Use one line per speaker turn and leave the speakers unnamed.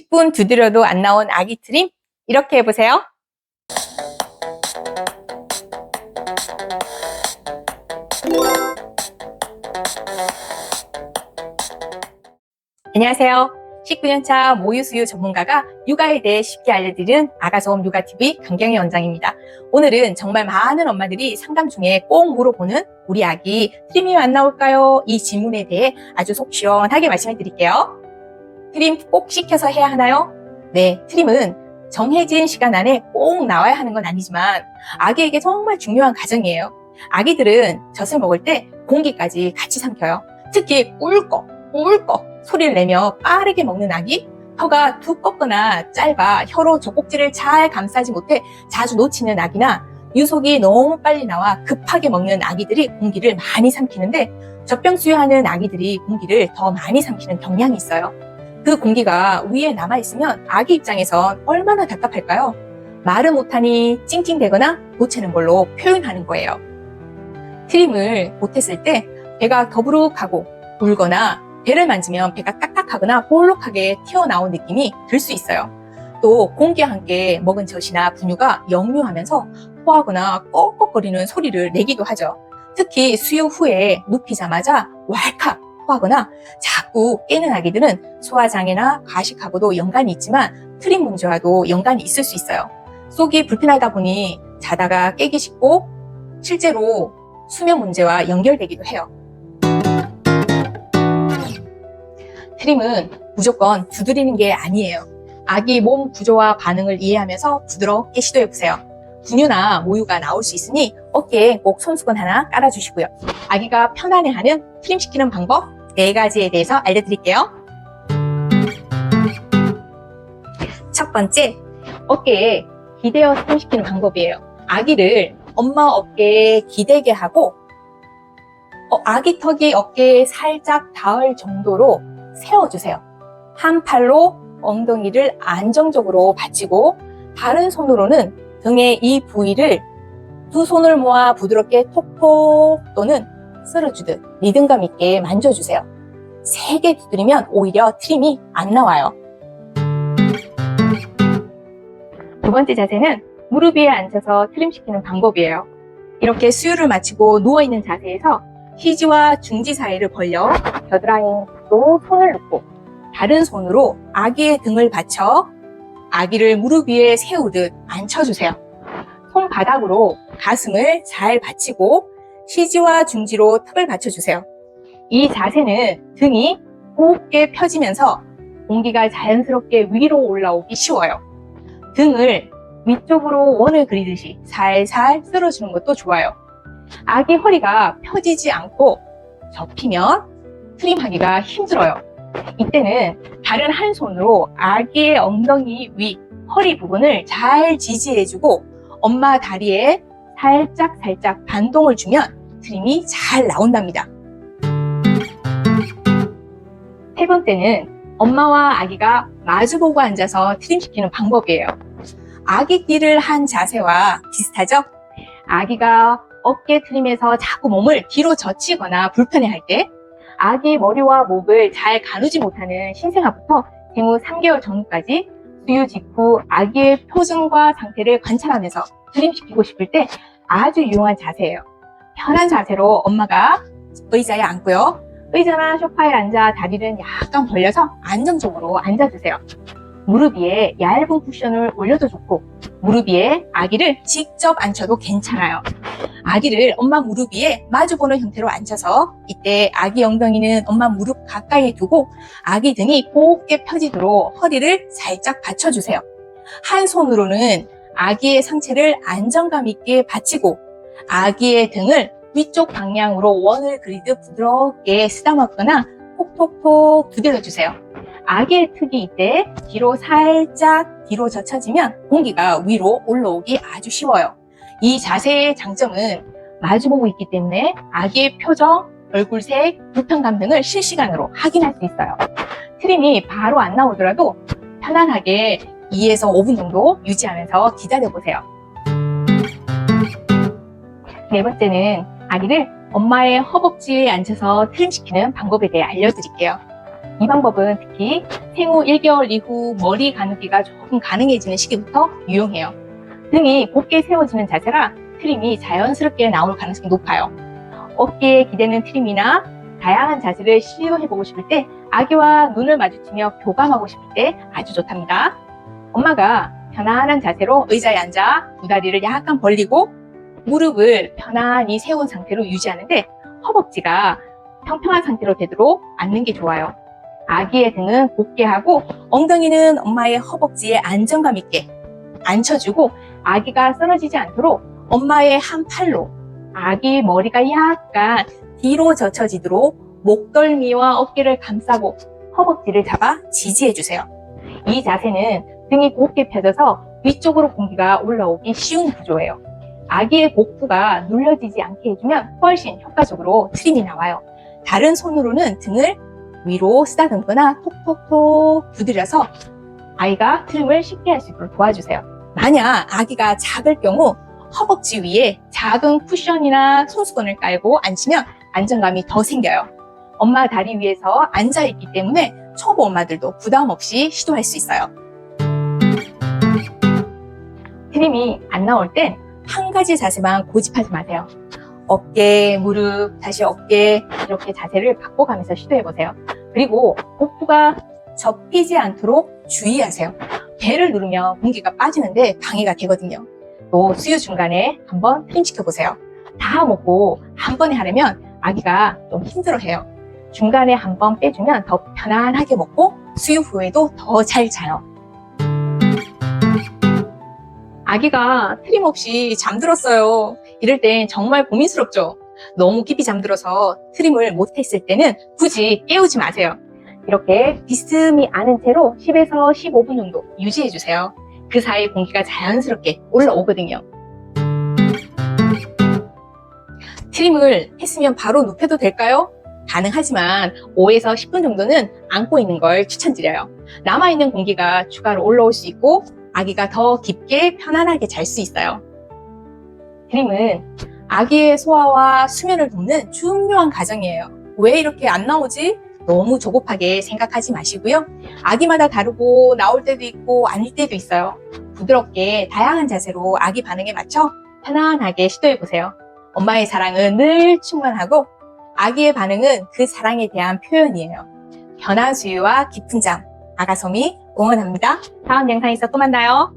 10분 두드려도 안 나온 아기 트림, 이렇게 해보세요. 안녕하세요. 19년차 모유수유 전문가가 육아에 대해 쉽게 알려드리는 아가소음 육아TV 강경희 원장입니다. 오늘은 정말 많은 엄마들이 상담 중에 꼭 물어보는 우리 아기 트림이 안 나올까요? 이 질문에 대해 아주 속 시원하게 말씀해 드릴게요. 트림 꼭 시켜서 해야 하나요? 네, 트림은 정해진 시간 안에 꼭 나와야 하는 건 아니지만 아기에게 정말 중요한 과정이에요. 아기들은 젖을 먹을 때 공기까지 같이 삼켜요. 특히 꿀꺽 소리를 내며 빠르게 먹는 아기, 혀가 두껍거나 짧아 혀로 젖꼭지를 잘 감싸지 못해 자주 놓치는 아기나 유속이 너무 빨리 나와 급하게 먹는 아기들이 공기를 많이 삼키는데 젖병 수유하는 아기들이 공기를 더 많이 삼키는 경향이 있어요. 그 공기가 위에 남아있으면 아기 입장에선 얼마나 답답할까요? 말을 못하니 찡찡대거나 보채는 걸로 표현하는 거예요. 트림을 못했을 때 배가 더부룩하고 울거나 배를 만지면 배가 딱딱하거나 볼록하게 튀어나온 느낌이 들 수 있어요. 또 공기와 함께 먹은 젖이나 분유가 역류하면서 토하거나 꺽꺽거리는 소리를 내기도 하죠. 특히 수유 후에 눕히자마자 왈칵 토하거나 자꾸 깨는 아기들은 소화장애나 과식하고도 연관이 있지만 트림 문제와도 연관이 있을 수 있어요. 속이 불편하다 보니 자다가 깨기 쉽고 실제로 수면 문제와 연결되기도 해요. 트림은 무조건 두드리는 게 아니에요. 아기 몸 구조와 반응을 이해하면서 부드럽게 시도해보세요. 분유나 모유가 나올 수 있으니 어깨에 꼭 손수건 하나 깔아주시고요. 아기가 편안해하는 트림 시키는 방법 4가지에 대해서 알려드릴게요. 첫 번째, 어깨에 기대어 트림 시키는 방법이에요. 아기를 엄마 어깨에 기대게 하고 아기 턱이 어깨에 살짝 닿을 정도로 세워주세요. 한 팔로 엉덩이를 안정적으로 받치고 다른 손으로는 등의 이 부위를 두 손을 모아 부드럽게 톡톡 또는 쓸어주듯 리듬감 있게 만져주세요. 세게 두드리면 오히려 트림이 안 나와요. 두 번째 자세는 무릎 위에 앉아서 트림 시키는 방법이에요. 이렇게 수유를 마치고 누워있는 자세에서 희지와 중지 사이를 벌려 겨드랑이로 손을 넣고 다른 손으로 아기의 등을 받쳐 아기를 무릎 위에 세우듯 앉혀주세요. 손바닥으로 가슴을 잘 받치고 희지와 중지로 턱을 받쳐주세요. 이 자세는 등이 곱게 펴지면서 공기가 자연스럽게 위로 올라오기 쉬워요. 등을 위쪽으로 원을 그리듯이 살살 쓸어주는 것도 좋아요. 아기 허리가 펴지지 않고 접히면 트림하기가 힘들어요. 이때는 다른 한 손으로 아기의 엉덩이 위, 허리 부분을 잘 지지해주고 엄마 다리에 살짝 반동을 주면 트림이 잘 나온답니다. 세 번째는 엄마와 아기가 마주보고 앉아서 트림 시키는 방법이에요. 아기 띠를 한 자세와 비슷하죠? 아기가 어깨 트림에서 자꾸 몸을 뒤로 젖히거나 불편해할 때 아기 머리와 목을 잘 가누지 못하는 신생아부터 생후 3개월 전후까지 수유 직후 아기의 표정과 상태를 관찰하면서 트림시키고 싶을 때 아주 유용한 자세예요. 편한 자세로 엄마가 의자에 앉고요. 의자나 소파에 앉아 다리는 약간 벌려서 안정적으로 앉아주세요. 무릎 위에 얇은 쿠션을 올려도 좋고 무릎 위에 아기를 직접 앉혀도 괜찮아요. 아기를 엄마 무릎 위에 마주보는 형태로 앉혀서 이때 아기 엉덩이는 엄마 무릎 가까이에 두고 아기 등이 곱게 펴지도록 허리를 살짝 받쳐주세요. 한 손으로는 아기의 상체를 안정감 있게 받치고 아기의 등을 위쪽 방향으로 원을 그리듯 부드럽게 쓰다듬거나 톡톡톡 두드려주세요. 아기의 턱이 이때 뒤로 살짝 뒤로 젖혀지면 공기가 위로 올라오기 아주 쉬워요. 이 자세의 장점은 마주보고 있기 때문에 아기의 표정, 얼굴색, 불편감 등을 실시간으로 확인할 수 있어요. 트림이 바로 안 나오더라도 편안하게 2에서 5분 정도 유지하면서 기다려보세요. 네 번째는 아기를 엄마의 허벅지에 앉혀서 트림시키는 방법에 대해 알려드릴게요. 이 방법은 특히 생후 1개월 이후 머리 가누기가 조금 가능해지는 시기부터 유용해요. 등이 곧게 세워지는 자세라 트림이 자연스럽게 나올 가능성이 높아요. 어깨에 기대는 트림이나 다양한 자세를 시도해보고 싶을 때, 아기와 눈을 마주치며 교감하고 싶을 때 아주 좋답니다. 엄마가 편안한 자세로 의자에 앉아 두 다리를 약간 벌리고 무릎을 편안히 세운 상태로 유지하는데, 허벅지가 평평한 상태로 되도록 앉는 게 좋아요. 아기의 등은 곧게 하고 엉덩이는 엄마의 허벅지에 안정감 있게 앉혀주고, 아기가 쓰러지지 않도록 엄마의 한 팔로 아기 머리가 약간 뒤로 젖혀지도록 목덜미와 어깨를 감싸고 허벅지를 잡아 지지해주세요. 이 자세는 등이 곧게 펴져서 위쪽으로 공기가 올라오기 쉬운 구조예요. 아기의 복부가 눌려지지 않게 해주면 훨씬 효과적으로 트림이 나와요. 다른 손으로는 등을 위로 쓰다듬거나 톡톡톡 두드려서 아이가 트림을 쉽게 할 수 있도록 도와주세요. 만약 아기가 작을 경우 허벅지 위에 작은 쿠션이나 손수건을 깔고 앉히면 안정감이 더 생겨요. 엄마 다리 위에서 앉아있기 때문에 초보 엄마들도 부담 없이 시도할 수 있어요. 트림이 안 나올 땐 한 가지 자세만 고집하지 마세요. 어깨, 무릎, 다시 어깨, 이렇게 자세를 바꿔가면서 시도해보세요. 그리고 복부가 접히지 않도록 주의하세요. 배를 누르면 공기가 빠지는데 방해가 되거든요. 또 수유 중간에 한번 트림 시켜보세요. 다 먹고 한 번에 하려면 아기가 좀 힘들어해요. 중간에 한번 빼주면 더 편안하게 먹고 수유 후에도 더 잘 자요. 아기가 트림 없이 잠들었어요. 이럴 땐 정말 고민스럽죠. 너무 깊이 잠들어서 트림을 못했을 때는 굳이 깨우지 마세요. 이렇게 비스듬히 안은 채로 10에서 15분 정도 유지해주세요. 그 사이 공기가 자연스럽게 올라오거든요. 트림을 했으면 바로 눕혀도 될까요? 가능하지만 5에서 10분 정도는 안고 있는 걸 추천드려요. 남아있는 공기가 추가로 올라올 수 있고 아기가 더 깊게 편안하게 잘 수 있어요. 트림은 아기의 소화와 수면을 돕는 중요한 과정이에요. 왜 이렇게 안 나오지? 너무 조급하게 생각하지 마시고요. 아기마다 다르고 나올 때도 있고 아닐 때도 있어요. 부드럽게 다양한 자세로 아기 반응에 맞춰 편안하게 시도해보세요. 엄마의 사랑은 늘 충만하고 아기의 반응은 그 사랑에 대한 표현이에요. 편한 수유와 깊은 잠, 아가솜이 응원합니다. 다음 영상에서 또 만나요.